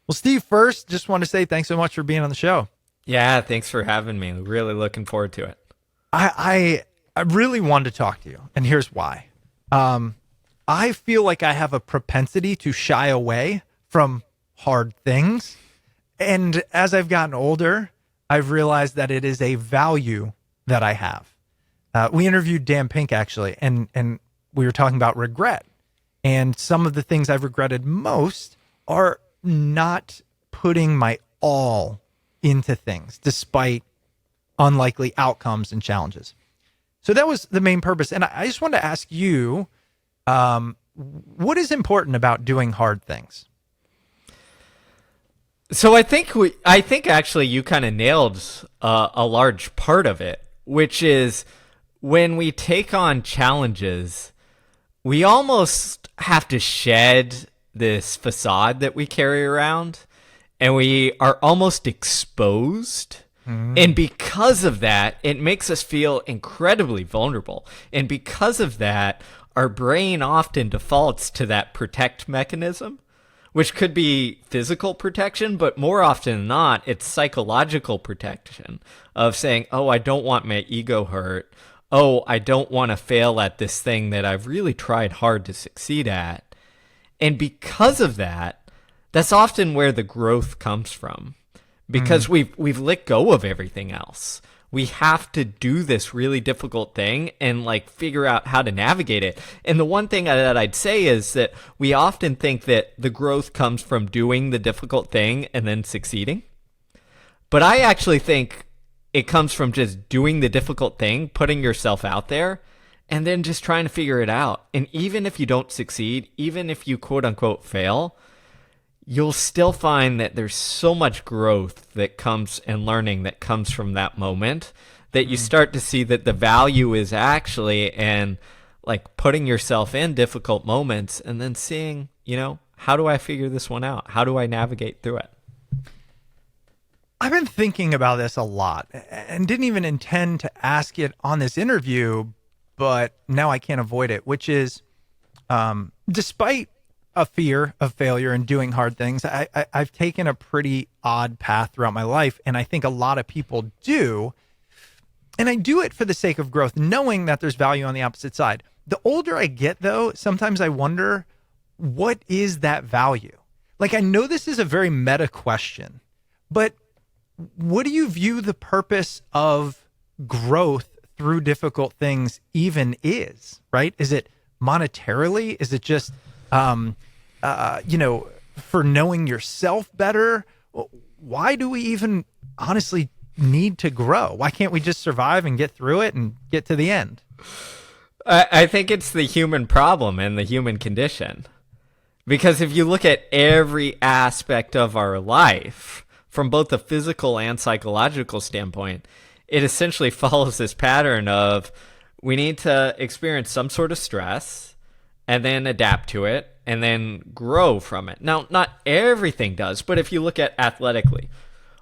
Well, Steve, first, just want to say thanks so much for being on the show. Yeah, thanks for having me. Really looking forward to it. I really wanted to talk to you, and here's why. Um, I feel like I have a propensity to shy away from hard things. And as I've gotten older, I've realized that it is a value that I have. We interviewed Dan Pink actually, and we were talking about regret. And some of the things I've regretted most are not putting my all into things, despite unlikely outcomes and challenges. So that was the main purpose. And I just wanted to ask you, what is important about doing hard things? So I think actually you kind of nailed a large part of it, which is when we take on challenges, we almost have to shed this facade that we carry around, and we are almost exposed. And because of that, it makes us feel incredibly vulnerable. And because of that, our brain often defaults to that protect mechanism, which could be physical protection, but more often than not, it's psychological protection of saying, oh, I don't want my ego hurt. Oh, I don't want to fail at this thing that I've really tried hard to succeed at. And because of that, that's often where the growth comes from. Because we've let go of everything else. We have to do this really difficult thing and like figure out how to navigate it. And the one thing that I'd say is that we often think that the growth comes from doing the difficult thing and then succeeding. But I actually think it comes from just doing the difficult thing, putting yourself out there, and then just trying to figure it out. And even if you don't succeed, even if you quote unquote fail, you'll still find that there's so much growth that comes and learning that comes from that moment that you start to see that the value is actually and like putting yourself in difficult moments and then seeing, how do I figure this one out? How do I navigate through it? I've been thinking about this a lot and didn't even intend to ask it on this interview, but now I can't avoid it, which is despite a fear of failure and doing hard things, I've taken a pretty odd path throughout my life, and I think a lot of people do. And I do it for the sake of growth, knowing that there's value on the opposite side. The older I get, though, sometimes I wonder, what is that value? Like, I know this is a very meta question, but what do you view the purpose of growth through difficult things even is, right? Is it monetarily? Is it just for knowing yourself better? Why do we even honestly need to grow? Why can't we just survive and get through it and get to the end? I think it's the human problem and the human condition. Because if you look at every aspect of our life, from both the physical and psychological standpoint, it essentially follows this pattern of we need to experience some sort of stress and then adapt to it, and then grow from it. Now, not everything does, but if you look at athletically,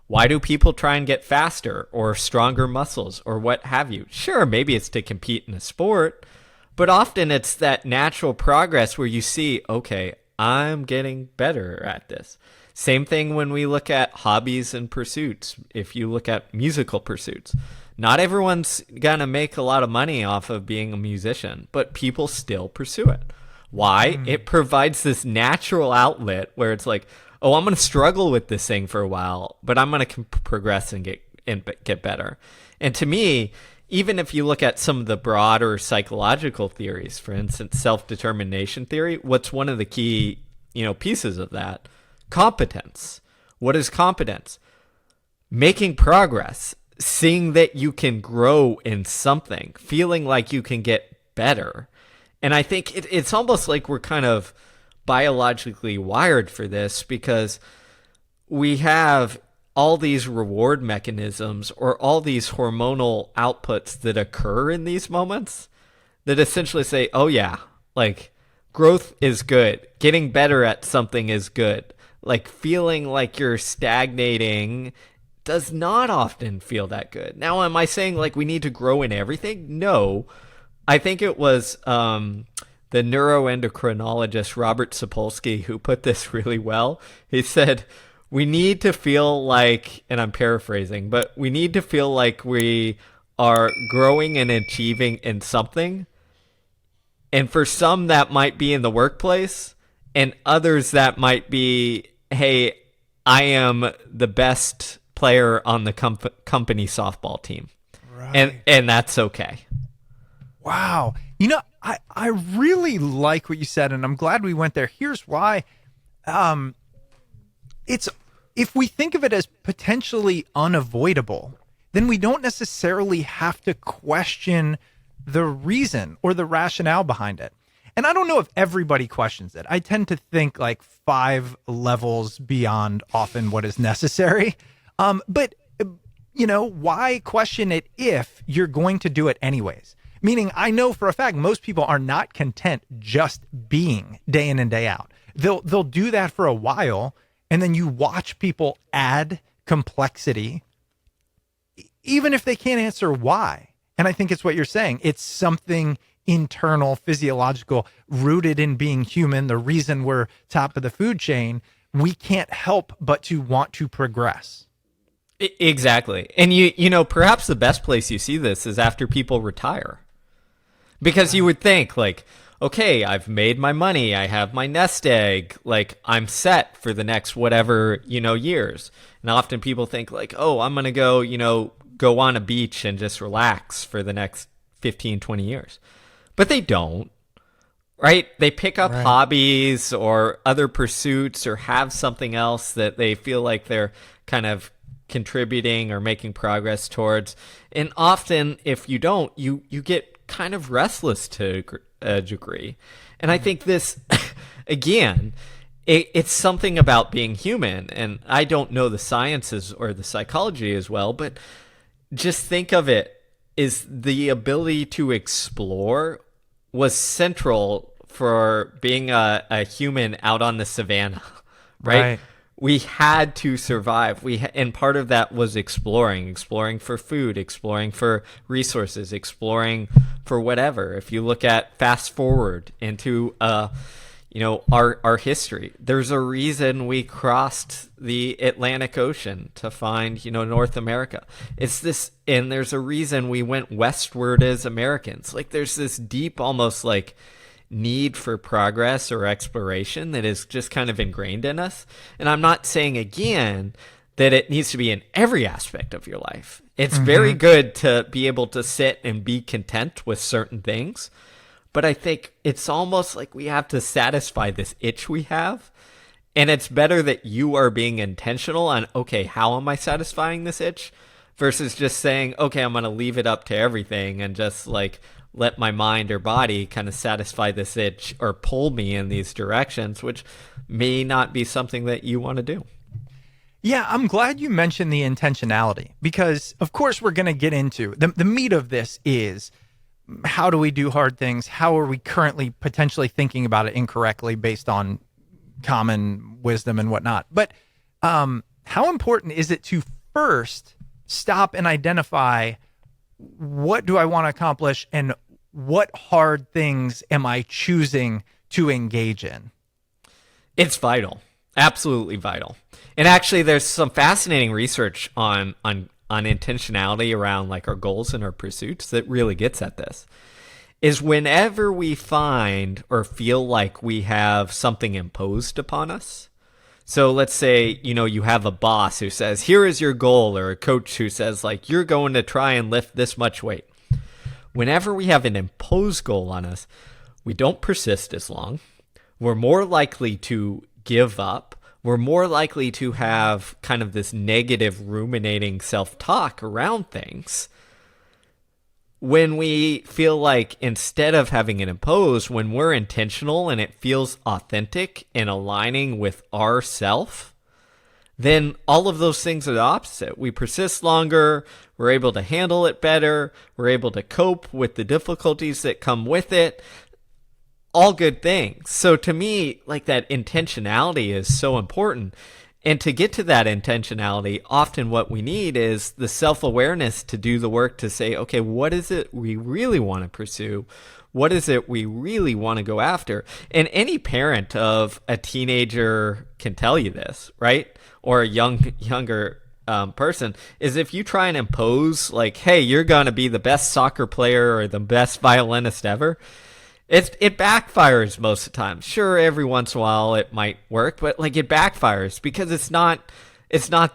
why do people try and get faster or stronger muscles or what have you? Sure, maybe it's to compete in a sport, but often it's that natural progress where you see, okay, I'm getting better at this. Same thing when we look at hobbies and pursuits. If you look at musical pursuits, not everyone's going to make a lot of money off of being a musician, but people still pursue it. Why? It provides this natural outlet where it's like, oh, I'm going to struggle with this thing for a while, but I'm going to progress and get better. And to me, even if you look at some of the broader psychological theories, for instance, self-determination theory, what's one of the key, pieces of that? Competence. What is competence? Making progress, seeing that you can grow in something, feeling like you can get better. And I think it's almost like we're kind of biologically wired for this because we have all these reward mechanisms or all these hormonal outputs that occur in these moments that essentially say, oh yeah, like growth is good. Getting better at something is good. Like feeling like you're stagnating does not often feel that good. Now, am I saying like we need to grow in everything? No. I think it was the neuroendocrinologist Robert Sapolsky who put this really well. He said, we need to feel like, and I'm paraphrasing, but we need to feel like we are growing and achieving in something. And for some, that might be in the workplace, and others that might be, hey, I am the best player on the company softball team. Right. And that's okay. Wow. You know, I really like what you said, and I'm glad we went there. Here's why. It's if we think of it as potentially unavoidable, then we don't necessarily have to question the reason or the rationale behind it. And I don't know if everybody questions it. I tend to think like 5 levels beyond often what is necessary. But you know, why question it if you're going to do it anyways? Meaning, I know for a fact most people are not content just being day in and day out. They'll do that for a while, and then you watch people add complexity, even if they can't answer why. And I think it's what you're saying. It's something internal, physiological, rooted in being human. The reason we're top of the food chain, we can't help but to want to progress. Exactly. And you know, perhaps the best place you see this is after people retire. Because you would think like, okay, I've made my money, I have my nest egg, like I'm set for the next whatever, you know, years. And often people think like, oh, I'm going to go, you know, go on a beach and just relax for the next 15, 20 years. But they don't, right? They pick up hobbies or other pursuits or have something else that they feel like they're kind of contributing or making progress towards. And often if you don't, you get kind of restless to a degree. And I think this, again, it's something about being human. And I don't know the sciences or the psychology as well, but just think of it is the ability to explore was central for being a human out on the savannah, right? We had to survive. And part of that was exploring for food, exploring for resources, exploring for whatever. If you look at fast forward into, you know, our history, there's a reason we crossed the Atlantic Ocean to find, you know, North America. It's this, and there's a reason we went westward as Americans. Like there's this deep, almost like need for progress or exploration that is just kind of ingrained in us. And I'm not saying again that it needs to be in every aspect of your life. It's very good to be able to sit and be content with certain things. But I think it's almost like we have to satisfy this itch we have. And it's better that you are being intentional on, okay, how am I satisfying this itch? Versus just saying, okay, I'm going to leave it up to everything and just like let my mind or body kind of satisfy this itch or pull me in these directions, which may not be something that you want to do. Yeah, I'm glad you mentioned the intentionality because, of course, we're going to get into the meat of this is how do we do hard things? How are we currently potentially thinking about it incorrectly based on common wisdom and whatnot? But how important is it to first stop and identify what do I want to accomplish and what hard things am I choosing to engage in? It's vital. Absolutely vital. And actually, there's some fascinating research on intentionality around like our goals and our pursuits that really gets at this. Is whenever we find or feel like we have something imposed upon us. So let's say, you know, you have a boss who says, here is your goal, or a coach who says like, you're going to try and lift this much weight. Whenever we have an imposed goal on us, we don't persist as long. We're more likely to give up. We're more likely to have kind of this negative ruminating self-talk around things. When we feel like instead of having it imposed, when we're intentional and it feels authentic and aligning with ourself, then all of those things are the opposite. We persist longer. We're able to handle it better. We're able to cope with the difficulties that come with it. All good things. So to me, like that intentionality is so important. And to get to that intentionality, often what we need is the self-awareness to do the work to say, okay, what is it we really want to pursue? What is it we really want to go after? And any parent of a teenager can tell you this, right? Or a younger person, is if you try and impose like, hey, you're going to be the best soccer player or the best violinist ever, it backfires most of the time. Sure, every once in a while it might work, but like it backfires because it's not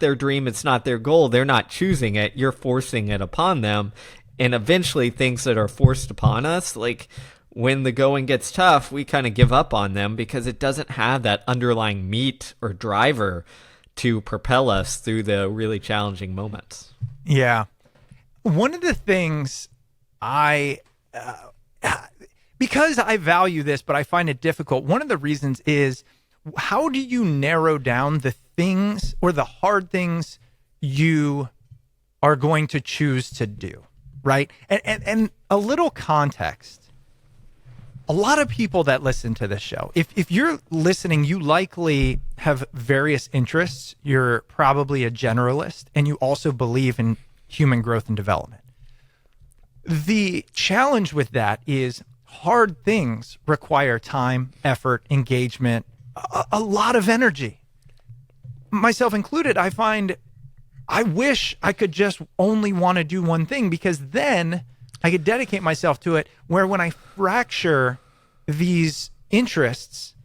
their dream, it's not their goal. They're not choosing it. You're forcing it upon them. And eventually things that are forced upon us, like when the going gets tough, we kind of give up on them because it doesn't have that underlying meat or driver to propel us through the really challenging moments. Yeah. One of the things because I value this, but I find it difficult, one of the reasons is, how do you narrow down the things or the hard things you are going to choose to do, right? And a little context. A lot of people that listen to this show, if you're listening, you likely have various interests. You're probably a generalist, and you also believe in human growth and development. The challenge with that is hard things require time, effort, engagement, a lot of energy. Myself included, I wish I could just only want to do one thing, because then I could dedicate myself to it, where when I fracture these interests,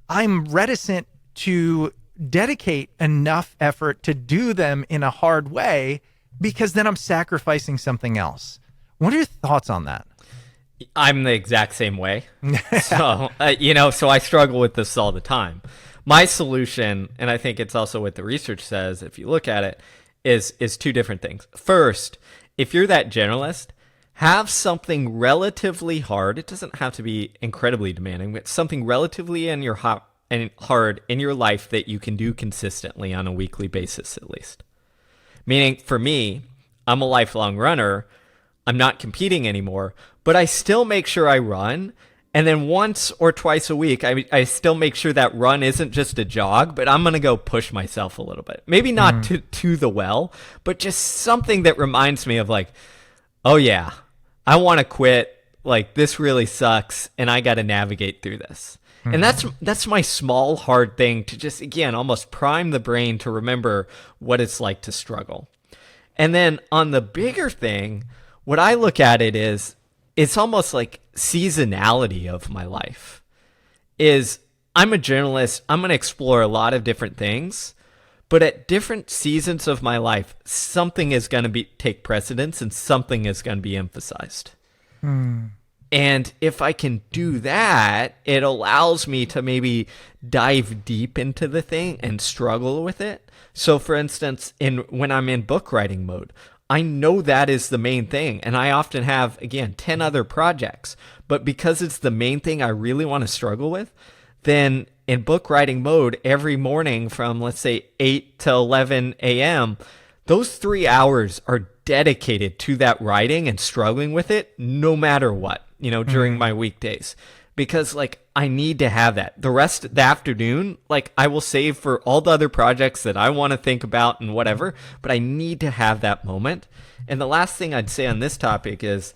I'm reticent to dedicate enough effort to do them in a hard way, because then I'm sacrificing something else. What are your thoughts on that? I'm the exact same way. So, so I struggle with this all the time. My solution, and I think it's also what the research says, if you look at it, is two different things. First, if you're that generalist, have something relatively hard. It doesn't have to be incredibly demanding, but something relatively hard in your life that you can do consistently on a weekly basis, at least. Meaning, for me, I'm a lifelong runner. I'm not competing anymore, but I still make sure I run. And then once or twice a week, I still make sure that run isn't just a jog, but I'm going to go push myself a little bit. Maybe not to the well, but just something that reminds me of like, oh yeah, I want to quit. Like, this really sucks, and I got to navigate through this. And that's my small, hard thing to just, again, almost prime the brain to remember what it's like to struggle. And then on the bigger thing, what I look at it is, it's almost like seasonality of my life. Is I'm a journalist, I'm going to explore a lot of different things, but at different seasons of my life, something is going to take precedence and something is going to be emphasized. And if I can do that, it allows me to maybe dive deep into the thing and struggle with it. So for instance, when I'm in book writing mode, I know that is the main thing. And I often have, again, 10 other projects. But because it's the main thing I really want to struggle with, then in book writing mode, every morning from, let's say, 8 to 11 a.m., those 3 hours are dedicated to that writing and struggling with it no matter what, during my weekdays. Because, I need to have that. The rest of the afternoon, I will save for all the other projects that I want to think about and whatever, but I need to have that moment. And the last thing I'd say on this topic is,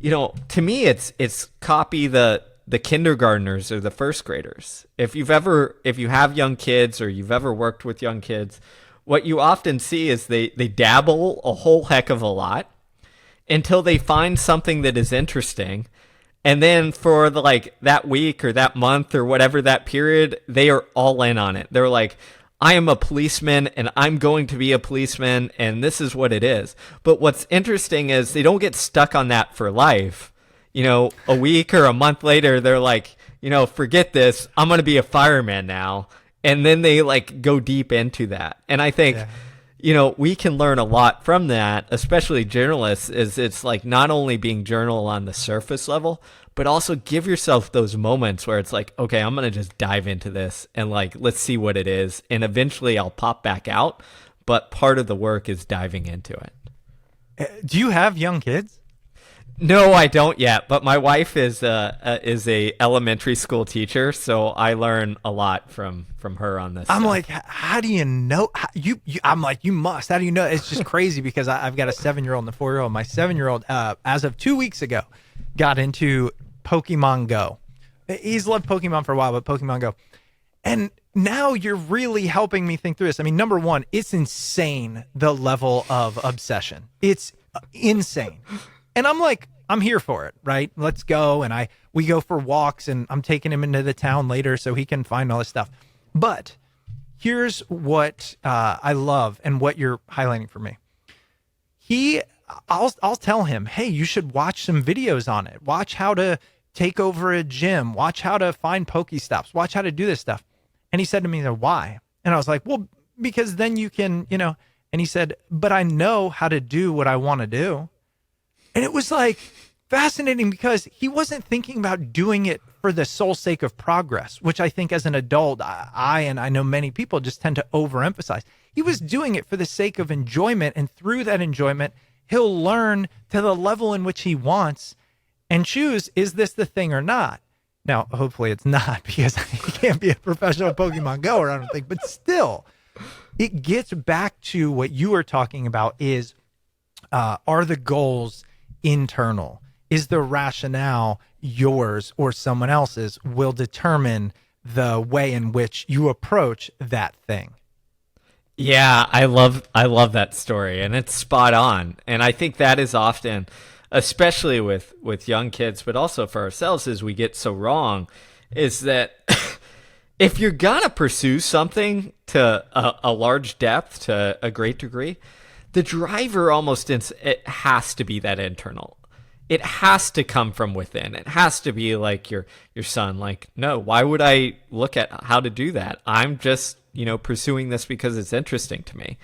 to me, it's copy the kindergartners or the first graders. If you have young kids or you've ever worked with young kids, what you often see is they dabble a whole heck of a lot until they find something that is interesting. And then for that week or that month or whatever that period, they are all in on it. They're like, I am a policeman and I'm going to be a policeman and this is what it is. But what's interesting is they don't get stuck on that for life. A week or a month later, they're like, forget this. I'm going to be a fireman now. And then they go deep into that. And I think, we can learn a lot from that, especially journalists, is it's not only being journal on the surface level, but also give yourself those moments where it's okay, I'm going to just dive into this and let's see what it is. And eventually I'll pop back out. But part of the work is diving into it. Do you have young kids? No, I don't yet, but my wife is a elementary school teacher, so I learn a lot from her on this I'm stuff. like, how do you know? I'm like, you must. How do you know? It's just crazy because I've got a 7-year-old and a 4-year-old. My 7-year-old, as of 2 weeks ago, got into Pokemon Go. He's loved Pokemon for a while, but Pokemon Go. And now you're really helping me think through this. I mean, number one, it's insane, the level of obsession. It's insane. And I'm like, I'm here for it, right? Let's go. And we go for walks, and I'm taking him into the town later so he can find all this stuff. But here's what I love and what you're highlighting for me. I'll tell him, hey, you should watch some videos on it. Watch how to take over a gym. Watch how to find Pokestops. Watch how to do this stuff. And he said to me, why? And I was like, well, because then you can, and he said, but I know how to do what I want to do. And it was like fascinating because he wasn't thinking about doing it for the sole sake of progress, which I think as an adult, and I know many people just tend to overemphasize. He was doing it for the sake of enjoyment. And through that enjoyment, he'll learn to the level in which he wants and choose, is this the thing or not? Now, hopefully it's not, because he can't be a professional Pokemon Goer, I don't think. But still, it gets back to what you were talking about is, are the goals internal? Is the rationale yours or someone else's will determine the way in which you approach that thing? Yeah, I love that story, and it's spot on. And I think that is often, especially with young kids, but also for ourselves, as we get so wrong, is that if you're gonna pursue something to a large depth, to a great degree, the driver it has to be that internal. It has to come from within. It has to be like your son. Like, no, why would I look at how to do that? I'm just, pursuing this because it's interesting to me.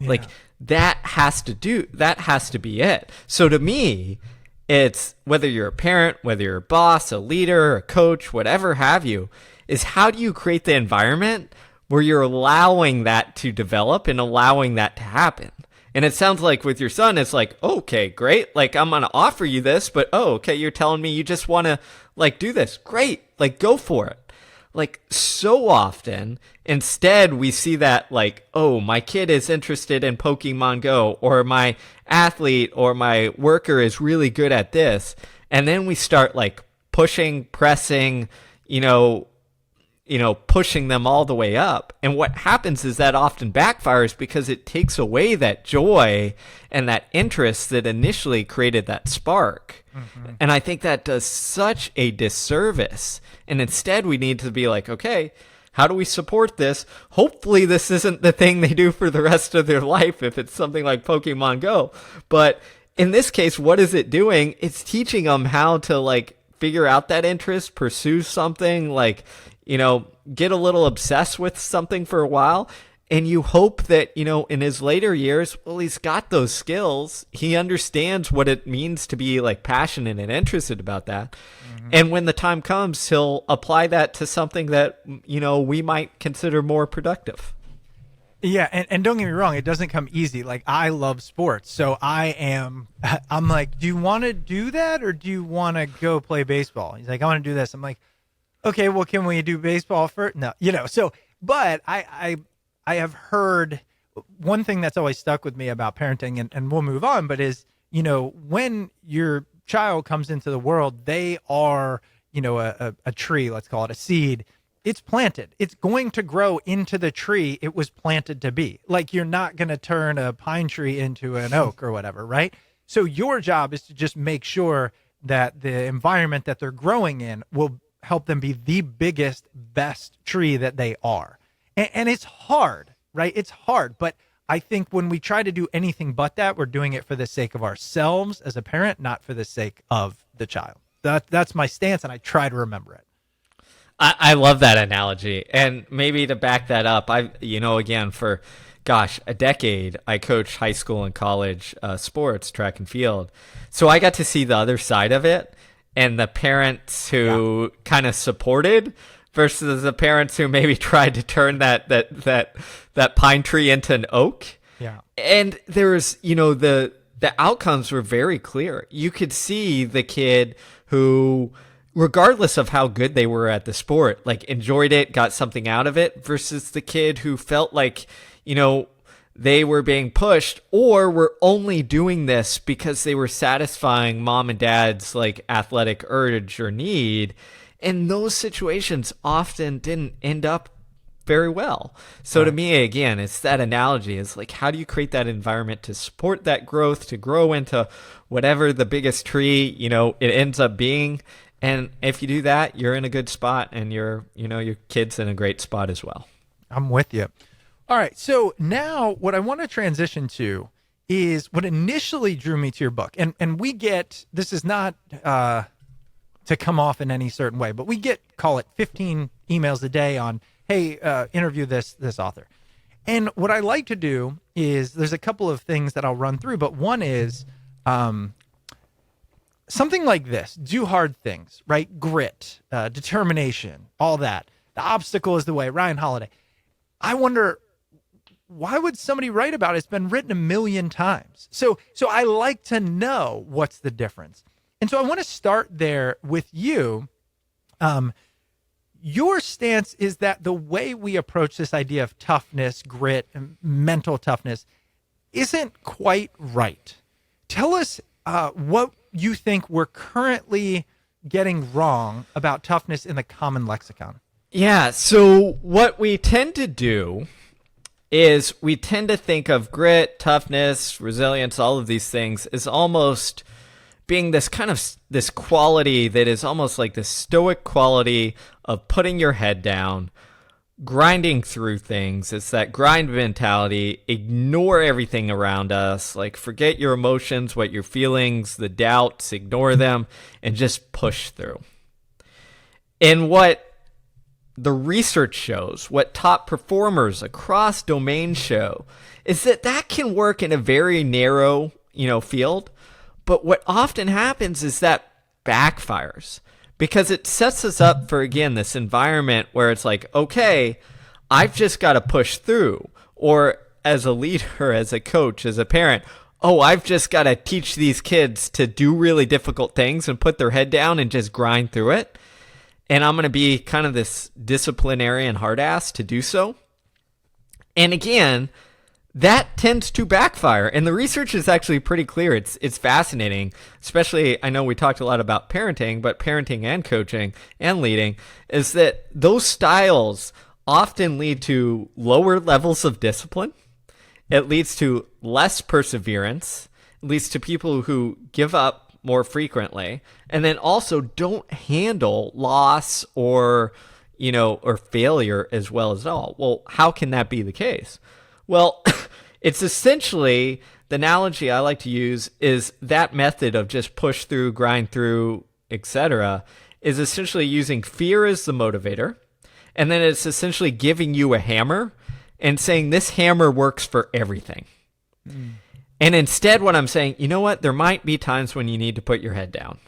Yeah. Like that has to be it. So to me, it's whether you're a parent, whether you're a boss, a leader, a coach, whatever have you, is how do you create the environment where you're allowing that to develop and allowing that to happen? And it sounds like with your son, it's like, okay, great. Like, I'm going to offer you this, but, okay, you're telling me you just want to, do this. Great. Go for it. So often, instead, we see that, my kid is interested in Pokemon Go, or my athlete or my worker is really good at this. And then we start, pushing, pressing, pushing them all the way up. And what happens is that often backfires because it takes away that joy and that interest that initially created that spark. Mm-hmm. And I think that does such a disservice. And instead we need to be like, okay, how do we support this? Hopefully this isn't the thing they do for the rest of their life if it's something like Pokemon Go. But in this case, what is it doing? It's teaching them how to figure out that interest, pursue something, get a little obsessed with something for a while. And you hope that, in his later years, well, he's got those skills. He understands what it means to be passionate and interested about that. Mm-hmm. And when the time comes, he'll apply that to something that, we might consider more productive. Yeah. And don't get me wrong. It doesn't come easy. I love sports. So I'm like, do you want to do that? Or do you want to go play baseball? He's like, I want to do this. I'm like, okay, well, can we do baseball first? No, but I have heard one thing that's always stuck with me about parenting, and we'll move on, but is, when your child comes into the world, they are, a tree, let's call it a seed. It's planted. It's going to grow into the tree it was planted to be. You're not going to turn a pine tree into an oak or whatever, right? So your job is to just make sure that the environment that they're growing in will help them be the biggest, best tree that they are. And it's hard, right? It's hard. But I think when we try to do anything but that, we're doing it for the sake of ourselves as a parent, not for the sake of the child. That's my stance, and I try to remember it. I love that analogy. And maybe to back that up, again, for, a decade, I coached high school and college sports, track and field. So I got to see the other side of it. And the parents who kind of supported versus the parents who maybe tried to turn that pine tree into an oak. Yeah. And there's, the outcomes were very clear. You could see the kid who, regardless of how good they were at the sport, like enjoyed it, got something out of it, versus the kid who felt like, they were being pushed or were only doing this because they were satisfying mom and dad's like athletic urge or need. And those situations often didn't end up very well. So to me, again, it's that analogy. It's like, how do you create that environment to support that growth, to grow into whatever the biggest tree, it ends up being. And if you do that, you're in a good spot, and your kid's in a great spot as well. I'm with you. All right. So now what I want to transition to is what initially drew me to your book. And we get, this is not to come off in any certain way, but we get, call it 15 emails a day on, hey, interview this author. And what I like to do is there's a couple of things that I'll run through, but one is something like this: do hard things, right? Grit, determination, all that. The obstacle is the way. Ryan Holiday. I wonder, why would somebody write about it? It's been written a million times. So I like to know what's the difference. And so I want to start there with you. Your stance is that the way we approach this idea of toughness, grit, and mental toughness isn't quite right. Tell us what you think we're currently getting wrong about toughness in the common lexicon. Yeah, so what we tend to do is we tend to think of grit, toughness, resilience, all of these things as almost being this kind of this quality that is almost like the stoic quality of putting your head down, grinding through things. It's that grind mentality, ignore everything around us, like forget your emotions, what your feelings, the doubts, ignore them, and just push through. And what the research shows, what top performers across domains show, is that can work in a very narrow, field. But what often happens is that backfires, because it sets us up for, again, this environment where it's like, okay, I've just got to push through. Or as a leader, as a coach, as a parent, I've just got to teach these kids to do really difficult things and put their head down and just grind through it. And I'm going to be kind of this disciplinarian hard ass to do so. And again, that tends to backfire. And the research is actually pretty clear. It's fascinating, especially, I know we talked a lot about parenting, but parenting and coaching and leading, is that those styles often lead to lower levels of discipline. It leads to less perseverance. It leads to people who give up more frequently, and then also don't handle loss or failure as well as all. Well, how can that be the case? Well, it's essentially, the analogy I like to use is that method of just push through, grind through, etc., is essentially using fear as the motivator, and then it's essentially giving you a hammer and saying this hammer works for everything. And instead, what I'm saying, you know what? There might be times when you need to put your head down.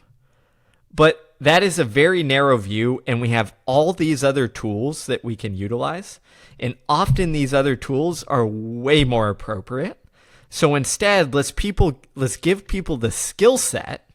But that is a very narrow view, and we have all these other tools that we can utilize. And often these other tools are way more appropriate. So instead, let's give people the skill set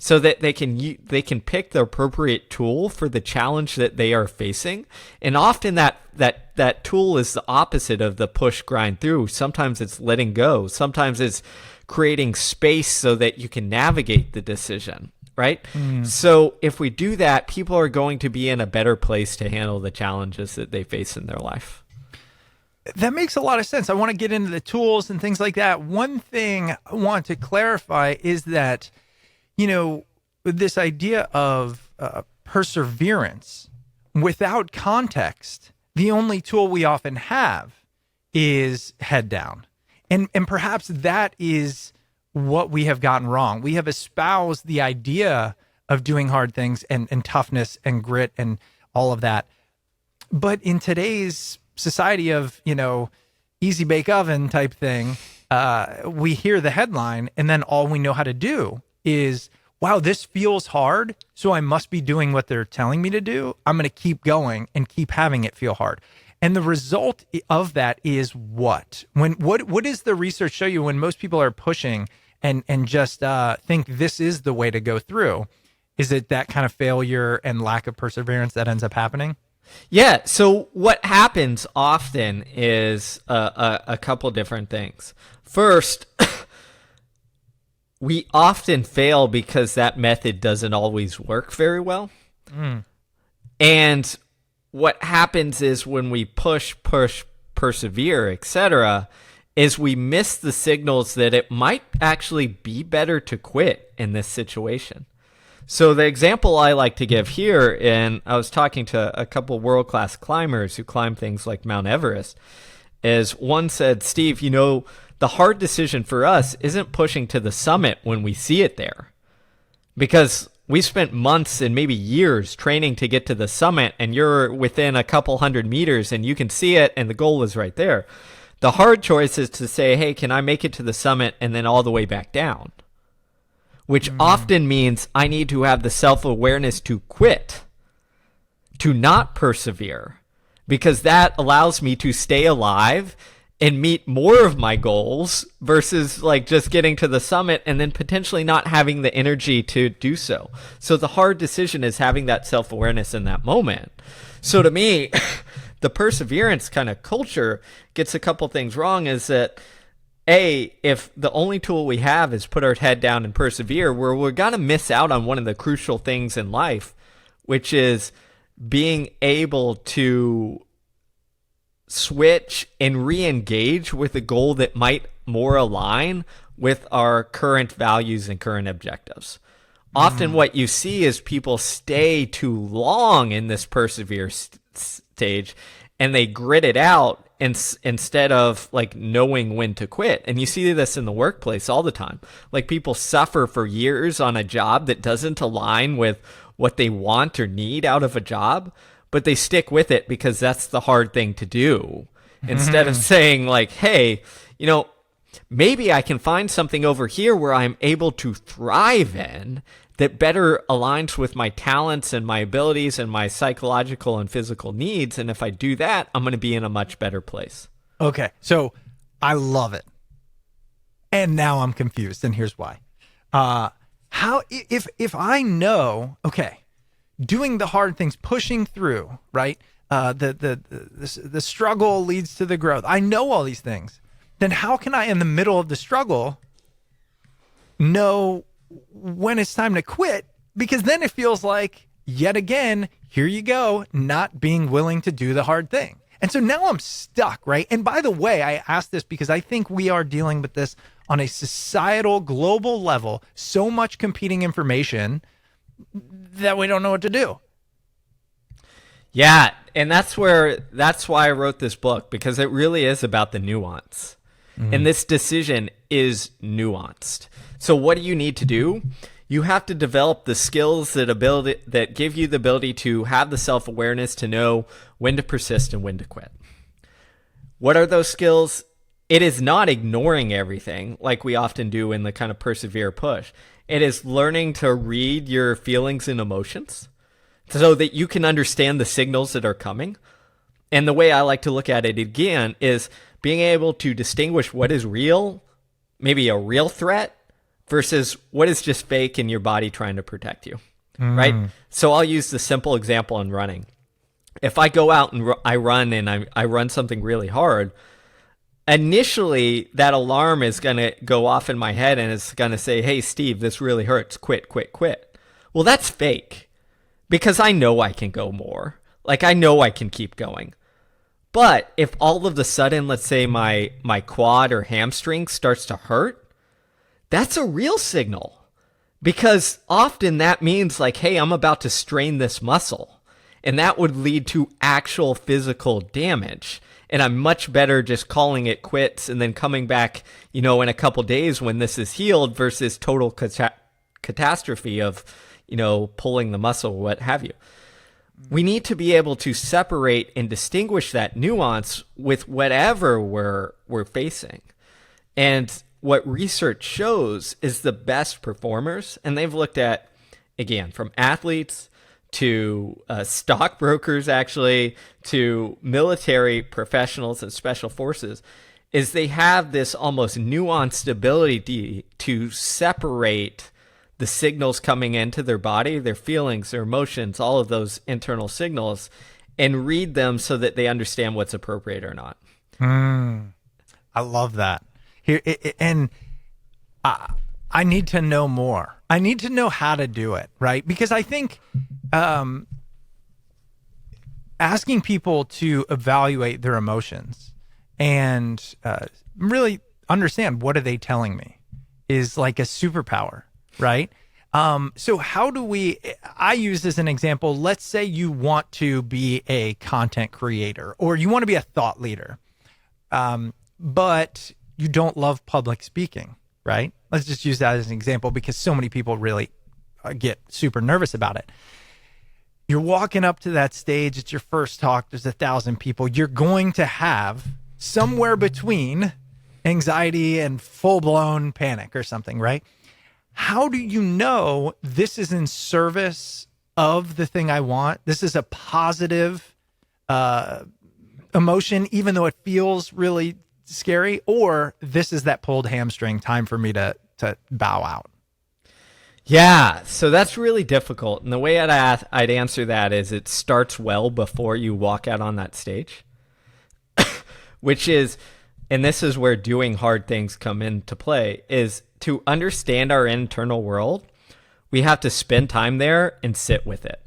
so that they can pick the appropriate tool for the challenge that they are facing. And often that tool is the opposite of the push, grind through. Sometimes it's letting go. Sometimes it's creating space so that you can navigate the decision, right? So if we do that, people are going to be in a better place to handle the challenges that they face in their life. That makes a lot of sense. I want to get into the tools and things like that. One thing I want to clarify is that, this idea of perseverance without context, the only tool we often have is head down. And perhaps that is what we have gotten wrong. We have espoused the idea of doing hard things and toughness and grit and all of that. But in today's society of, easy bake oven type thing, we hear the headline and then all we know how to do is, wow, this feels hard, so I must be doing what they're telling me to do. I'm going to keep going and keep having it feel hard. And the result of that is what? What does the research show you when most people are pushing and just think this is the way to go through, is it that kind of failure and lack of perseverance that ends up happening? Yeah. So what happens often is a couple different things. First, we often fail because that method doesn't always work very well. And what happens is when we push, persevere, etc., is we miss the signals that it might actually be better to quit in this situation. So the example I like to give here, and I was talking to a couple world-class climbers who climb things like Mount Everest, is one said, Steve, the hard decision for us isn't pushing to the summit when we see it there. Because we spent months and maybe years training to get to the summit, and you're within a couple hundred meters and you can see it and the goal is right there. The hard choice is to say, hey, can I make it to the summit and then all the way back down? Which often means I need to have the self-awareness to quit, to not persevere, because that allows me to stay alive and meet more of my goals versus like just getting to the summit and then potentially not having the energy to do so. So the hard decision is having that self-awareness in that moment. So to me, the perseverance kind of culture gets a couple things wrong, is that if the only tool we have is put our head down and persevere, we're going to miss out on one of the crucial things in life, which is being able to switch and re-engage with a goal that might more align with our current values and current objectives. Often what you see is people stay too long in this persevere stage and they grit it out instead of like knowing when to quit. And you see this in the workplace all the time. Like people suffer for years on a job that doesn't align with what they want or need out of a job, but they stick with it because that's the hard thing to do. Instead of saying like, hey, maybe I can find something over here where I'm able to thrive in that better aligns with my talents and my abilities and my psychological and physical needs. And if I do that, I'm going to be in a much better place. Okay. So I love it. And now I'm confused. And here's why. If I know, okay, doing the hard things, pushing through, right? The struggle leads to the growth. I know all these things. Then how can I, in the middle of the struggle, know when it's time to quit? Because then it feels like, yet again, here you go, not being willing to do the hard thing. And so now I'm stuck, right? And by the way, I asked this because I think we are dealing with this on a societal, global level, so much competing information that we don't know what to do. Yeah, and that's why I wrote this book, because it really is about the nuance. And this decision is nuanced. So what do you need to do? You have to develop the skills that give you the ability to have the self-awareness to know when to persist and when to quit. What are those skills? It is not ignoring everything like we often do in the kind of persevere push. It is learning to read your feelings and emotions so that you can understand the signals that are coming. And the way I like to look at it again is being able to distinguish what is real, maybe a real threat, versus what is just fake in your body trying to protect you, right? So I'll use the simple example in running. If I go out and I run and I run something really hard, initially that alarm is going to go off in my head and it's going to say, hey, Steve, this really hurts. Quit, quit, quit. Well, that's fake because I know I can go more. Like I know I can keep going. But if all of a sudden, let's say my quad or hamstring starts to hurt, that's a real signal, because often that means like, hey, I'm about to strain this muscle, and that would lead to actual physical damage. And I'm much better just calling it quits and then coming back, in a couple days when this is healed versus total catastrophe of, pulling the muscle, what have you. We need to be able to separate and distinguish that nuance with whatever we're facing. And what research shows is the best performers, and they've looked at, again, from athletes to stockbrokers, actually, to military professionals and special forces, is they have this almost nuanced ability to separate the signals coming into their body, their feelings, their emotions, all of those internal signals, and read them so that they understand what's appropriate or not. I love that. I need to know more. I need to know how to do it, right? Because I think asking people to evaluate their emotions and really understand what are they telling me is like a superpower, right? So how do I use as an example, let's say you want to be a content creator or you want to be a thought leader, but you don't love public speaking, right? Let's just use that as an example because so many people really get super nervous about it. You're walking up to that stage. It's your first talk. There's 1,000 people. You're going to have somewhere between anxiety and full-blown panic or something, right? How do you know this is in service of the thing I want? This is a positive emotion, even though it feels really scary, or this is that pulled hamstring, time for me to bow out? Yeah, so that's really difficult. And the way I'd answer that is it starts well before you walk out on that stage, which is, and this is where doing hard things come into play, is to understand our internal world, we have to spend time there and sit with it.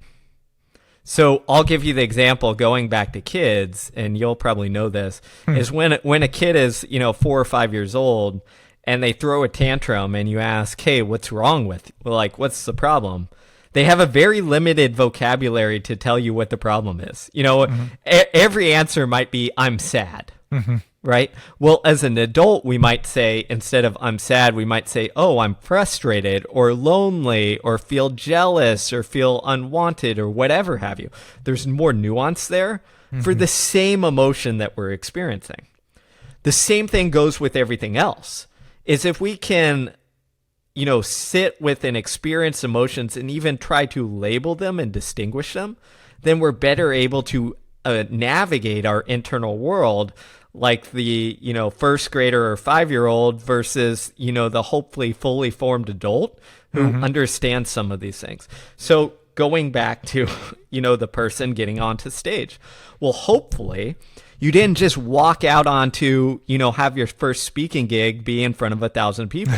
So I'll give you the example going back to kids, and you'll probably know this, is when a kid is, 4 or 5 years old and they throw a tantrum and you ask, hey, what's wrong with, like, what's the problem? They have a very limited vocabulary to tell you what the problem is. Every answer might be, I'm sad. Right? Well, as an adult, we might say, instead of I'm sad, we might say, oh, I'm frustrated or lonely or feel jealous or feel unwanted or whatever have you. There's more nuance there for the same emotion that we're experiencing. The same thing goes with everything else, is if we can, sit with and experience emotions and even try to label them and distinguish them, then we're better able to navigate our internal world like the, first grader or 5-year-old versus, the hopefully fully formed adult who understands some of these things. So going back to, the person getting onto stage. Well, hopefully you didn't just walk out onto, have your first speaking gig be in front of 1,000 people.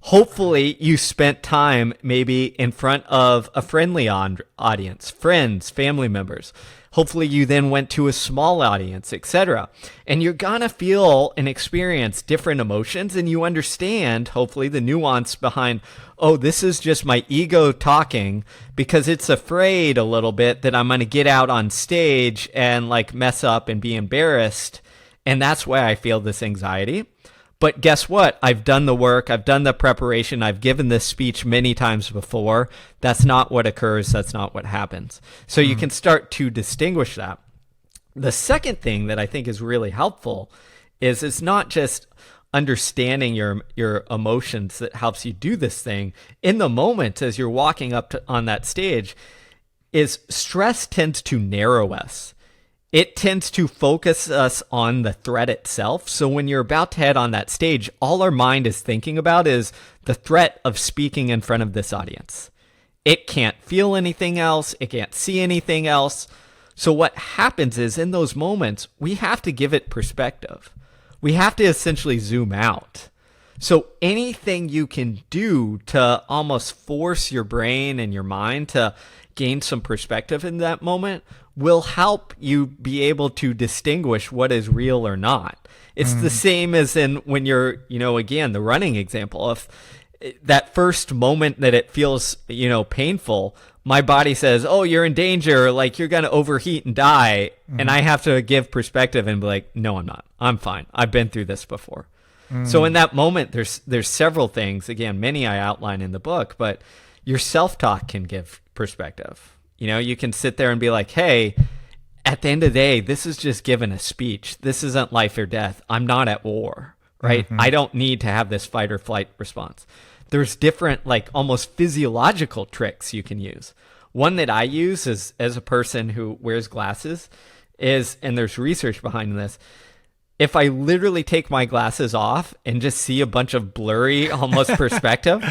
Hopefully you spent time maybe in front of a friendly audience, friends, family members. Hopefully you then went to a small audience, etc. And you're going to feel and experience different emotions, and you understand, hopefully, the nuance behind, oh, this is just my ego talking because it's afraid a little bit that I'm going to get out on stage and like mess up and be embarrassed. And that's why I feel this anxiety. But guess what? I've done the work. I've done the preparation. I've given this speech many times before. That's not what occurs. That's not what happens. So you can start to distinguish that. The second thing that I think is really helpful is it's not just understanding your emotions that helps you do this thing. In the moment, as you're walking up on that stage, is stress tends to narrow us. It tends to focus us on the threat itself. So when you're about to head on that stage, all our mind is thinking about is the threat of speaking in front of this audience. It can't feel anything else. It can't see anything else. So what happens is in those moments, we have to give it perspective. We have to essentially zoom out. So anything you can do to almost force your brain and your mind to gain some perspective in that moment will help you be able to distinguish what is real or not. It's the same as in when you're, again, the running example of that first moment that it feels, painful, my body says, oh, you're in danger, like you're going to overheat and die. And I have to give perspective and be like, no, I'm not. I'm fine. I've been through this before. So in that moment, there's several things, again, many I outline in the book, but your self-talk can give perspective. You can sit there and be like, hey, at the end of the day, this is just given a speech. This isn't life or death. I'm not at war, right? I don't need to have this fight or flight response. There's different, like almost physiological tricks you can use. One that I use is, as a person who wears glasses, is, and there's research behind this, if I literally take my glasses off and just see a bunch of blurry, almost perspective,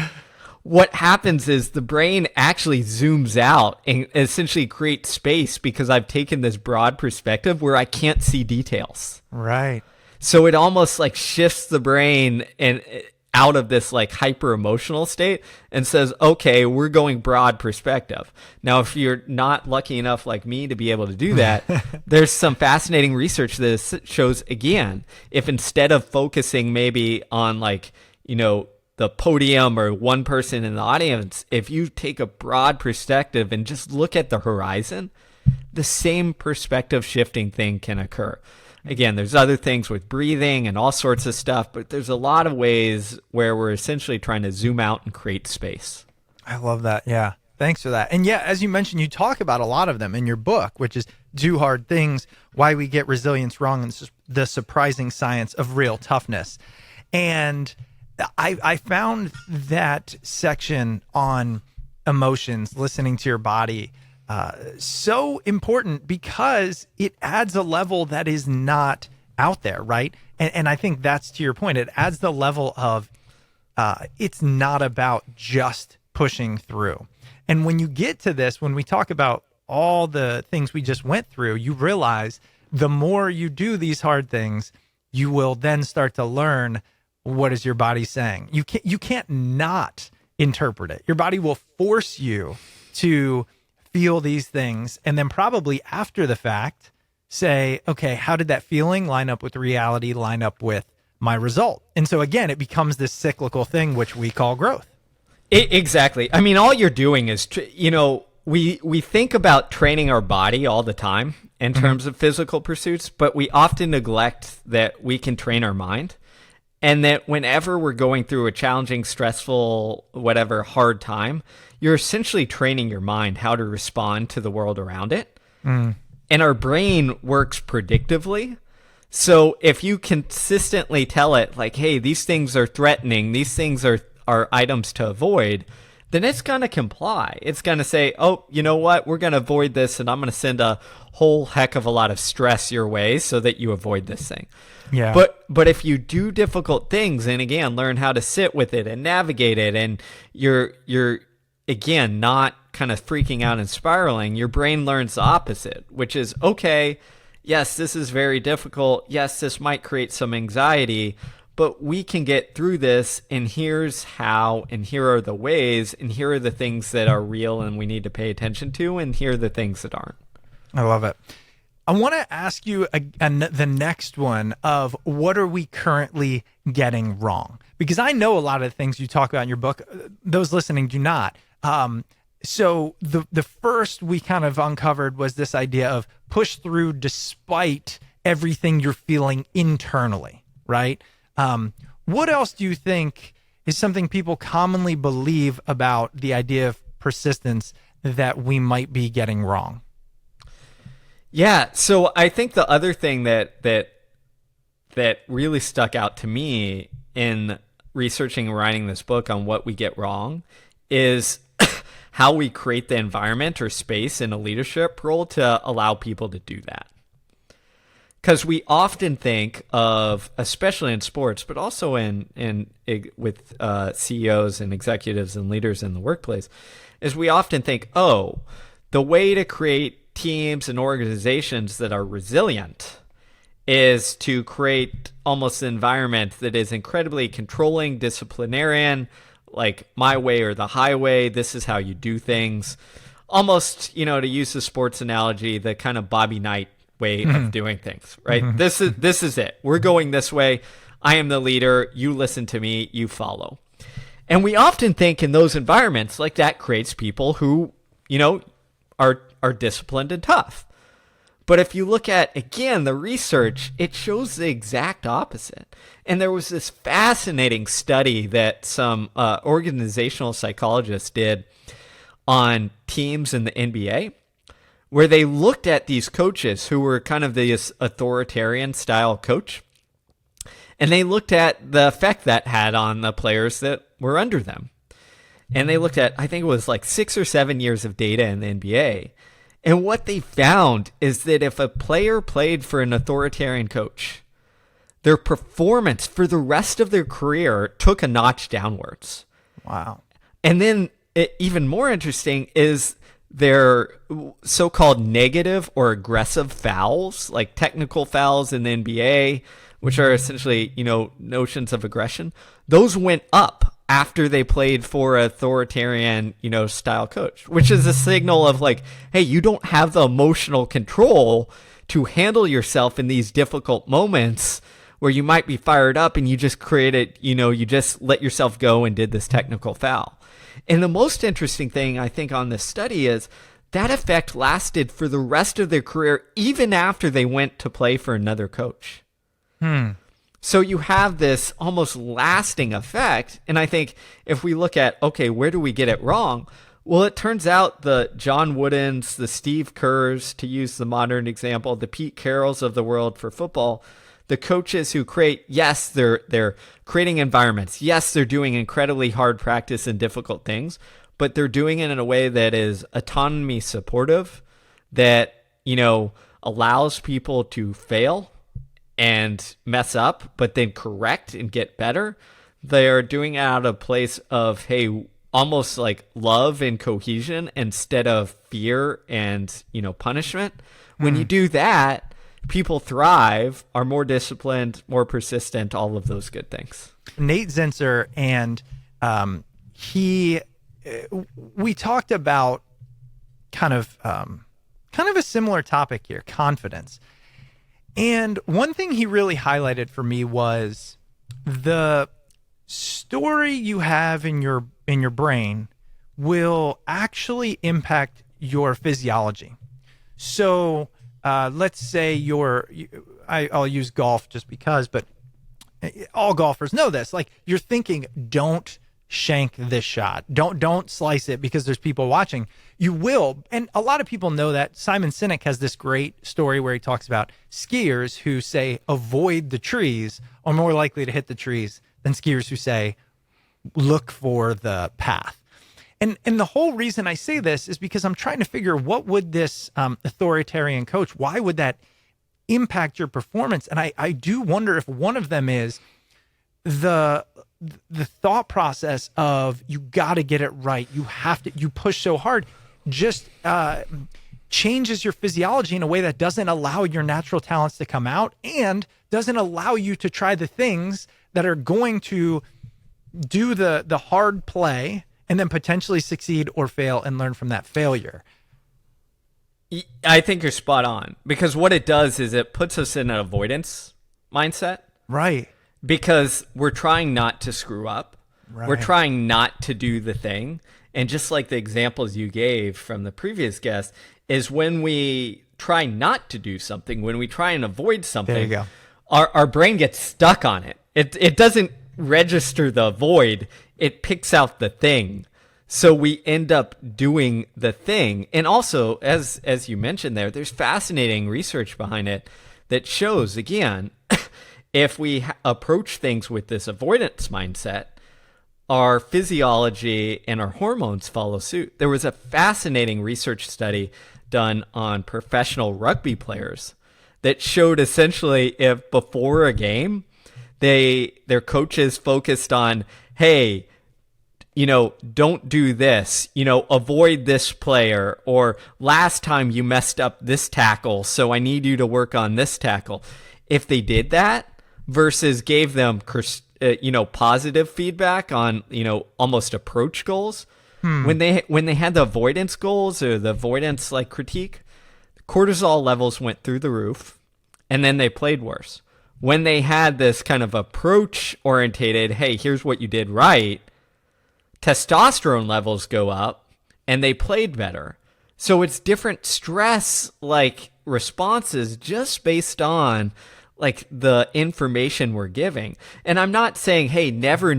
what happens is the brain actually zooms out and essentially creates space because I've taken this broad perspective where I can't see details. Right. So it almost like shifts the brain and out of this like hyper emotional state and says, okay, we're going broad perspective. Now, if you're not lucky enough like me to be able to do that, there's some fascinating research that shows, again, if instead of focusing maybe on like, the podium or one person in the audience, if you take a broad perspective and just look at the horizon, the same perspective shifting thing can occur. Again, there's other things with breathing and all sorts of stuff, but there's a lot of ways where we're essentially trying to zoom out and create space. I love that. Yeah. Thanks for that. And yeah, as you mentioned, you talk about a lot of them in your book, which is Do Hard Things, Why We Get Resilience Wrong, and the Surprising Science of Real Toughness. And I found that section on emotions, listening to your body, so important because it adds a level that is not out there, right? And I think that's to your point. It adds the level of it's not about just pushing through. And when you get to this, when we talk about all the things we just went through, you realize the more you do these hard things, you will then start to learn what is your body saying. You can't not interpret it. Your body will force you to feel these things, and then probably after the fact say, okay, how did that feeling line up with reality, line up with my result? And so again, it becomes this cyclical thing, which we call growth. Exactly. I mean, all you're doing is, we think about training our body all the time in terms of physical pursuits, but we often neglect that we can train our mind. And that whenever we're going through a challenging, stressful, whatever, hard time, you're essentially training your mind how to respond to the world around it. And our brain works predictively. So if you consistently tell it like, hey, these things are threatening, these things are items to avoid, then it's going to comply. It's going to say, oh, you know what? We're going to avoid this, and I'm going to send a whole heck of a lot of stress your way so that you avoid this thing. Yeah. But if you do difficult things and again learn how to sit with it and navigate it, and you're again not kind of freaking out and spiraling, your brain learns the opposite, which is, okay, yes, this is very difficult. Yes, this might create some anxiety, but we can get through this, and here's how, and here are the ways, and here are the things that are real and we need to pay attention to, and here are the things that aren't. I love it. I want to ask you the next one of what are we currently getting wrong? Because I know a lot of the things you talk about in your book, those listening do not. So the first we kind of uncovered was this idea of push through despite everything you're feeling internally, right? What else do you think is something people commonly believe about the idea of persistence that we might be getting wrong? Yeah, so I think the other thing that really stuck out to me in researching and writing this book on what we get wrong is how we create the environment or space in a leadership role to allow people to do that. Because we often think of, especially in sports, but also with CEOs and executives and leaders in the workplace, is we often think, oh, the way to create teams and organizations that are resilient is to create almost an environment that is incredibly controlling, disciplinarian, like my way or the highway. This is how you do things. Almost, to use the sports analogy, the kind of Bobby Knight way of doing things, right? This is it. We're going this way. I am the leader. You listen to me. You follow. And we often think in those environments like that creates people who, are disciplined and tough. But if you look at, again, the research, it shows the exact opposite. And there was this fascinating study that some organizational psychologists did on teams in the NBA, where they looked at these coaches who were kind of this authoritarian style coach, and they looked at the effect that had on the players that were under them. And they looked at, I think it was like 6 or 7 years of data in the NBA. And what they found is that if a player played for an authoritarian coach, their performance for the rest of their career took a notch downwards. Wow. And then even more interesting is their so-called negative or aggressive fouls, like technical fouls in the NBA, which are essentially, notions of aggression. Those went up after they played for an authoritarian, style coach, which is a signal of like, hey, you don't have the emotional control to handle yourself in these difficult moments where you might be fired up and you just created, you just let yourself go and did this technical foul. And the most interesting thing I think on this study is that effect lasted for the rest of their career, even after they went to play for another coach. So you have this almost lasting effect. And I think if we look at, okay, where do we get it wrong? Well, it turns out the John Woodens, the Steve Kerrs, to use the modern example, the Pete Carrolls of the world for football, the coaches who create, yes, they're creating environments. Yes, they're doing incredibly hard practice and difficult things, but they're doing it in a way that is autonomy supportive, that, allows people to fail and mess up, but then correct and get better. They're doing it out of a place of, hey, almost like love and cohesion instead of fear and, punishment. When you do that, people thrive, are more disciplined, more persistent, all of those good things. Nate Zinsser, and we talked about kind of a similar topic here, confidence. And one thing he really highlighted for me was the story you have in your brain will actually impact your physiology. So let's say I'll use golf just because, but all golfers know this. Like, you're thinking, don't shank this shot. Don't slice it because there's people watching. You will. And a lot of people know that. Simon Sinek has this great story where he talks about skiers who say avoid the trees are more likely to hit the trees than skiers who say look for the path. And the whole reason I say this is because I'm trying to figure, what would this authoritarian coach, why would that impact your performance? And I do wonder if one of them is the thought process of, you got to get it right. You push so hard, just changes your physiology in a way that doesn't allow your natural talents to come out and doesn't allow you to try the things that are going to do the hard play and then potentially succeed or fail and learn from that failure. I think you're spot on, because what it does is it puts us in an avoidance mindset. Right. Because we're trying not to screw up. Right. We're trying not to do the thing. And just like the examples you gave from the previous guest, is when we try not to do something, when we try and avoid something, there you go. Our brain gets stuck on it. It doesn't register the avoid, it picks out the thing. So we end up doing the thing. And also, as you mentioned there's fascinating research behind it that shows, again, if we approach things with this avoidance mindset, our physiology and our hormones follow suit. There was a fascinating research study done on professional rugby players that showed essentially if before a game, their coaches focused on, hey, don't do this, avoid this player, or last time you messed up this tackle, so I need you to work on this tackle. If they did that versus gave them, positive feedback on, almost approach goals, when they had the avoidance goals or the avoidance critique, cortisol levels went through the roof, and then they played worse. When they had this kind of approach orientated, hey, here's what you did right, testosterone levels go up and they played better. So it's different stress responses just based on the information we're giving. And I'm not saying, hey, never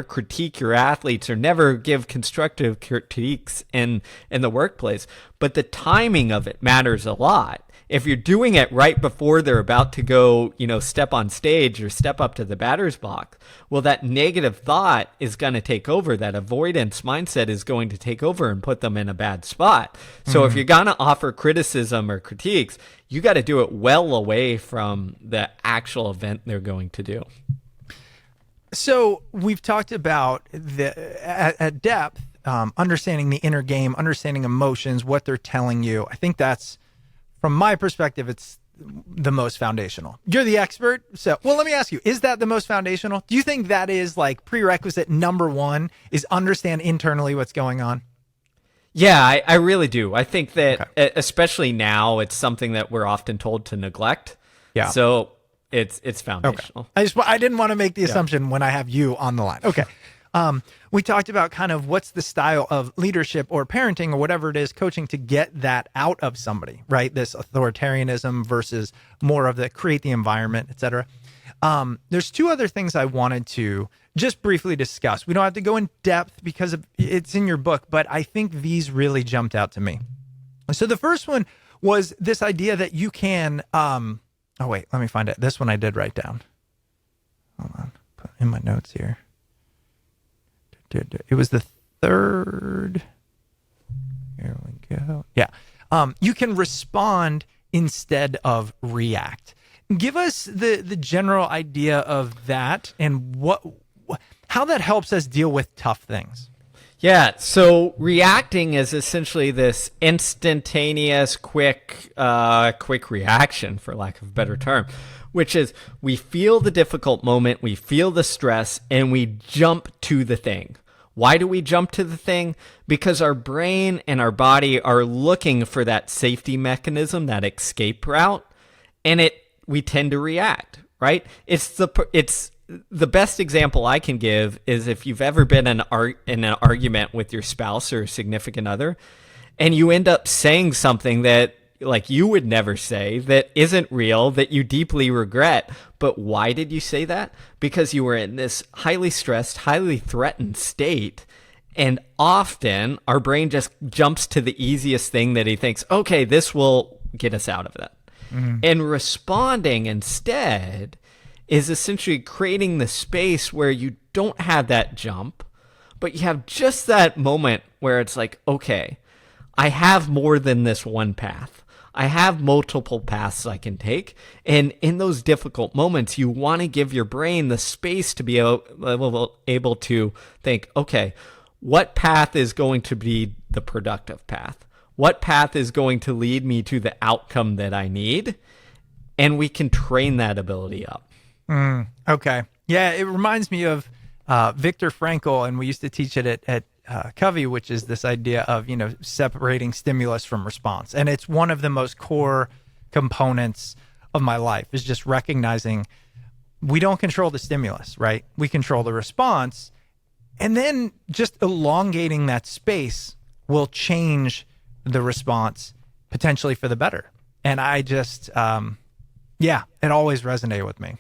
critique your athletes or never give constructive critiques in the workplace, but the timing of it matters a lot. If you're doing it right before they're about to go, step on stage or step up to the batter's box, well, that negative thought is going to take over. That avoidance mindset is going to take over and put them in a bad spot. So if you're going to offer criticism or critiques, you got to do it well away from the actual event they're going to do. So we've talked about at depth, understanding the inner game, understanding emotions, what they're telling you. I think that's, from my perspective, it's the most foundational. You're the expert. So, well, let me ask you, is that the most foundational? Do you think that is like prerequisite number one, is understand internally what's going on? Yeah, I really do. I think that especially now, it's something that we're often told to neglect. Yeah. So it's foundational. Okay. I didn't want to make the assumption when I have you on the line. Okay. We talked about kind of what's the style of leadership or parenting or whatever it is, coaching, to get that out of somebody, right? This authoritarianism versus more of the create the environment, et cetera. There's two other things I wanted to just briefly discuss. We don't have to go in depth because it's in your book, but I think these really jumped out to me. So the first one was this idea that you can, oh wait, let me find it. This one I did write down. Hold on, put in my notes here. It was the third. Here we go. Yeah. You can respond instead of react. Give us the general idea of that and how that helps us deal with tough things. Yeah, so reacting is essentially this instantaneous, quick reaction, for lack of a better term, which is we feel the difficult moment, we feel the stress, and we jump to the thing. Why do we jump to the thing? Because our brain and our body are looking for that safety mechanism, that escape route, and we tend to react, right? It's the best example I can give is if you've ever been in an argument with your spouse or significant other, and you end up saying something that like you would never say, that isn't real, that you deeply regret. But why did you say that? Because you were in this highly stressed, highly threatened state. And often our brain just jumps to the easiest thing that he thinks, okay, this will get us out of that. Mm-hmm. And responding instead is essentially creating the space where you don't have that jump, but you have just that moment where it's like, okay, I have more than this one path. I have multiple paths I can take. And in those difficult moments, you want to give your brain the space to be able to think, okay, what path is going to be the productive path? What path is going to lead me to the outcome that I need? And we can train that ability up. Okay. Yeah, it reminds me of Viktor Frankl, and we used to teach it at Covey, which is this idea of, separating stimulus from response. And it's one of the most core components of my life, is just recognizing we don't control the stimulus, right? We control the response. And then just elongating that space will change the response potentially for the better. And I just, it always resonated with me.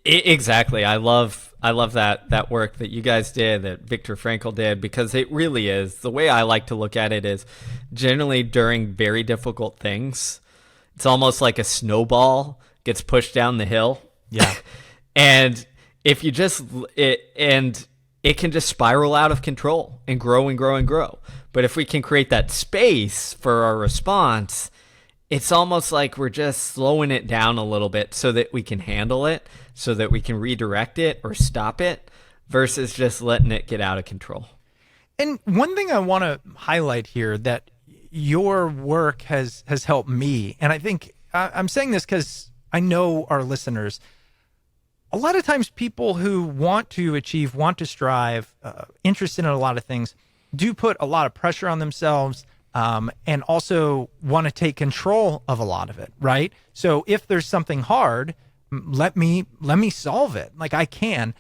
Exactly. I love that work that you guys did, that Viktor Frankl did, because it really is, the way I like to look at it is generally during very difficult things, it's almost like a snowball gets pushed down the hill. Yeah. And if you it can just spiral out of control and grow and grow and grow. But if we can create that space for our response, it's almost like we're just slowing it down a little bit so that we can handle it, so that we can redirect it or stop it, versus just letting it get out of control. And one thing I want to highlight here that your work has helped me, and I think I'm saying this because I know our listeners, a lot of times people who want to achieve, want to strive, interested in a lot of things, do put a lot of pressure on themselves, and also want to take control of a lot of it, right? So if there's something hard, let me solve it. Like I can,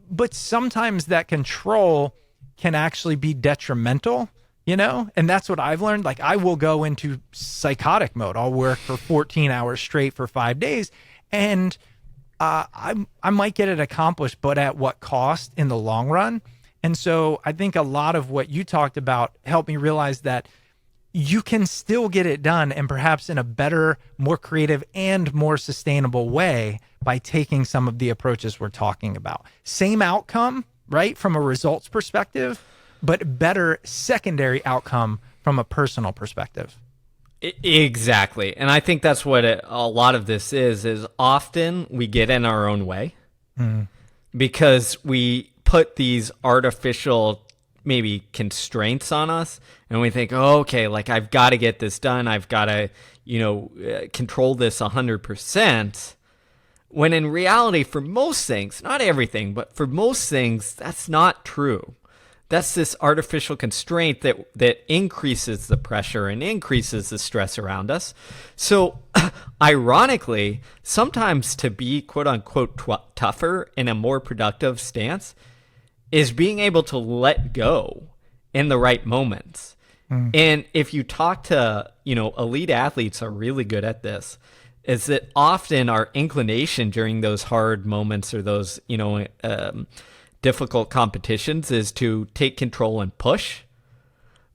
but sometimes that control can actually be detrimental, and that's what I've learned. Like I will go into psychotic mode. I'll work for 14 hours straight for 5 days, and I might get it accomplished, but at what cost in the long run? And so I think a lot of what you talked about helped me realize that you can still get it done, and perhaps in a better, more creative, and more sustainable way by taking some of the approaches we're talking about. Same outcome, right, from a results perspective, but better secondary outcome from a personal perspective. Exactly. And I think that's what a lot of this is often we get in our own way because we put these artificial maybe constraints on us, and we think, oh, okay, like I've got to get this done. I've got to, control this 100%. When in reality, for most things, not everything, but for most things, that's not true. That's this artificial constraint that increases the pressure and increases the stress around us. So ironically, sometimes to be quote unquote tougher in a more productive stance is being able to let go in the right moments. And if you talk to, elite athletes are really good at this, is that often our inclination during those hard moments or those, difficult competitions is to take control and push.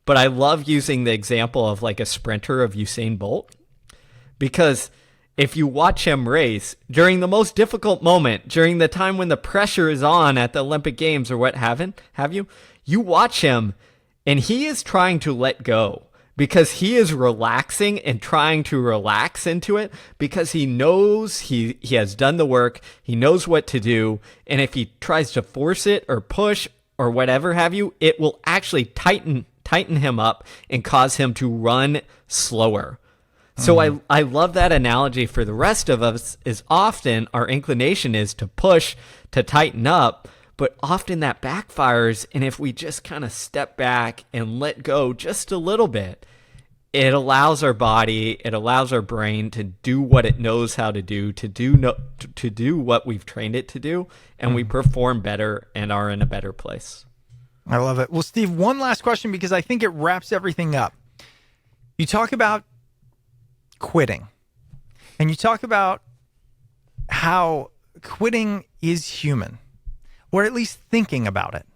But I love using the example of like a sprinter of Usain Bolt, because if you watch him race during the most difficult moment, during the time when the pressure is on at the Olympic Games or what have you, you watch him and he is trying to let go because he is relaxing and trying to relax into it because he knows he has done the work, he knows what to do, and if he tries to force it or push or whatever have you, it will actually tighten him up and cause him to run slower. So I love that analogy for the rest of us. Is often our inclination is to push, to tighten up, but often that backfires. And if we just kind of step back and let go just a little bit, it allows our body, it allows our brain to do what it knows how to do, to do what we've trained it to do, and we perform better and are in a better place. I love it. Well, Steve, one last question, because I think it wraps everything up. You talk about quitting, and you talk about how quitting is human, or at least thinking about it.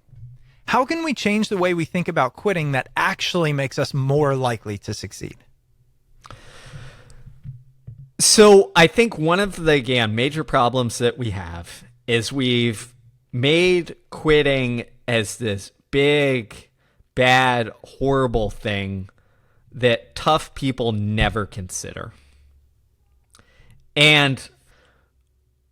How can we change the way we think about quitting that actually makes us more likely to succeed? So I think one of the, again, major problems that we have is we've made quitting as this big, bad, horrible thing that tough people never consider. And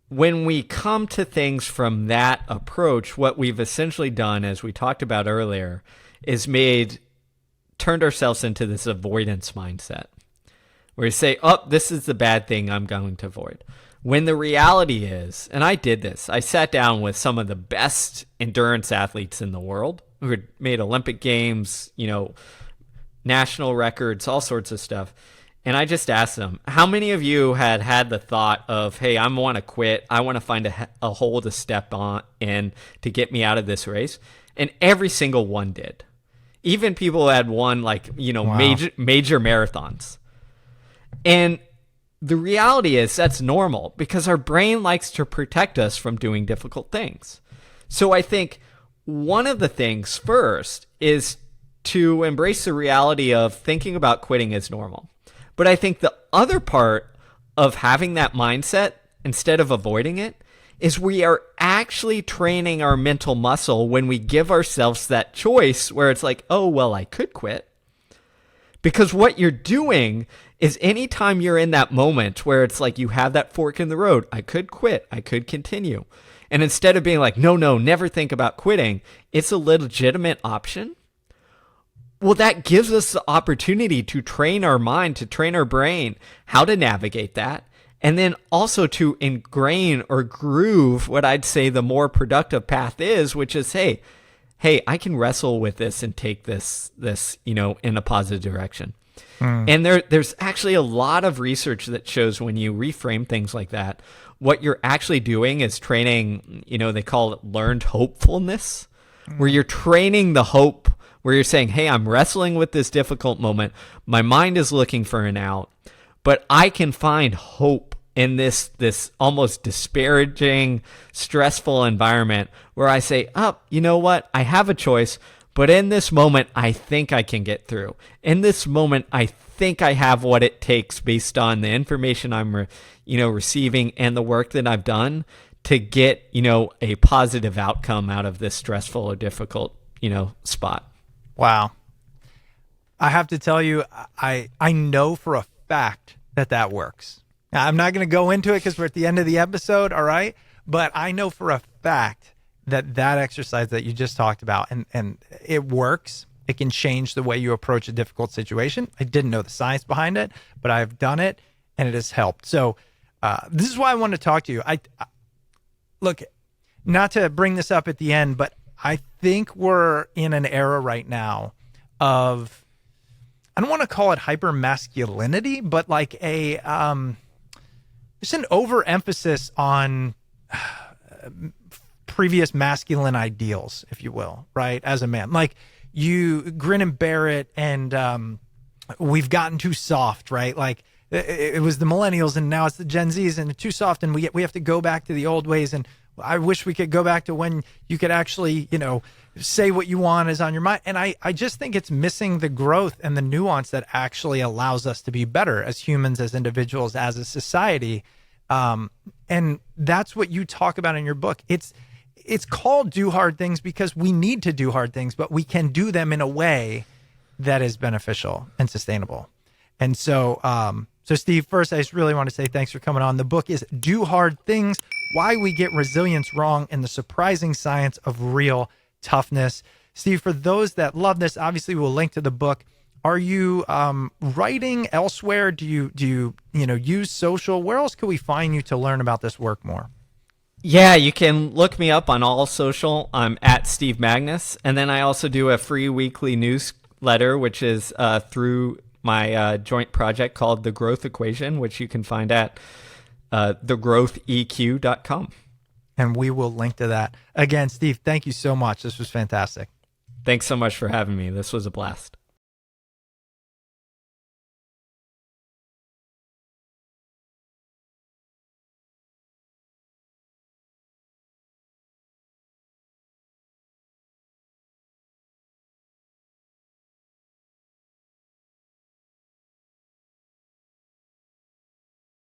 when we come to things from that approach, what we've essentially done, as we talked about earlier, is turned ourselves into this avoidance mindset, where we say, oh, this is the bad thing I'm going to avoid. When the reality is, and I did this, I sat down with some of the best endurance athletes in the world who had made Olympic Games, national records, all sorts of stuff. And I just asked them, how many of you had the thought of, hey, I want to quit. I want to find a hole to step on in to get me out of this race. And every single one did. Even people who had won wow. major marathons. And the reality is that's normal because our brain likes to protect us from doing difficult things. So I think one of the things first is to embrace the reality of thinking about quitting as normal. But I think the other part of having that mindset, instead of avoiding it, is we are actually training our mental muscle when we give ourselves that choice where it's like, oh, well, I could quit. Because what you're doing is anytime you're in that moment where it's like you have that fork in the road, I could quit, I could continue. And instead of being like, no, never think about quitting, it's a legitimate option. Well, that gives us the opportunity to train our mind, to train our brain, how to navigate that, and then also to ingrain or groove what I'd say the more productive path is, which is, hey, I can wrestle with this and take this, in a positive direction. And there's actually a lot of research that shows when you reframe things like that, what you're actually doing is training, they call it learned hopefulness, where you're training the hope, where you're saying, hey, I'm wrestling with this difficult moment. My mind is looking for an out, but I can find hope in this almost disparaging, stressful environment where I say, oh, you know what? I have a choice. But in this moment, I think I can get through. In this moment, I think I have what it takes based on the information I'm, receiving and the work that I've done to get, a positive outcome out of this stressful or difficult, spot. Wow. I have to tell you, I know for a fact that works. Now, I'm not going to go into it because we're at the end of the episode, all right? But I know for a fact that exercise that you just talked about, and it works. It can change the way you approach a difficult situation. I didn't know the science behind it, but I've done it, and it has helped. So this is why I wanted to talk to you. I look, not to bring this up at the end, but I think we're in an era right now of, I don't want to call it hyper masculinity, but like there's an overemphasis on previous masculine ideals, if you will, right? As a man, like you grin and bear it, and we've gotten too soft, right? Like it was the millennials, and now it's the Gen Zs, and they're too soft, and we have to go back to the old ways. And I wish we could go back to when you could actually, say what you want is on your mind. And I just think it's missing the growth and the nuance that actually allows us to be better as humans, as individuals, as a society. And that's what you talk about in your book. It's called Do Hard Things because we need to do hard things, but we can do them in a way that is beneficial and sustainable. And so, Steve, first, I just really want to say thanks for coming on. The book is Do Hard Things: Why We Get Resilience Wrong and the Surprising Science of Real Toughness. Steve, for those that love this, obviously we'll link to the book. Are you writing elsewhere? Do you use social? Where else can we find you to learn about this work more? Yeah, you can look me up on all social. I'm at Steve Magness. And then I also do a free weekly newsletter, which is through my joint project called The Growth Equation, which you can find at thegrowtheq.com. And we will link to that. Again, Steve, thank you so much. This was fantastic. Thanks so much for having me. This was a blast.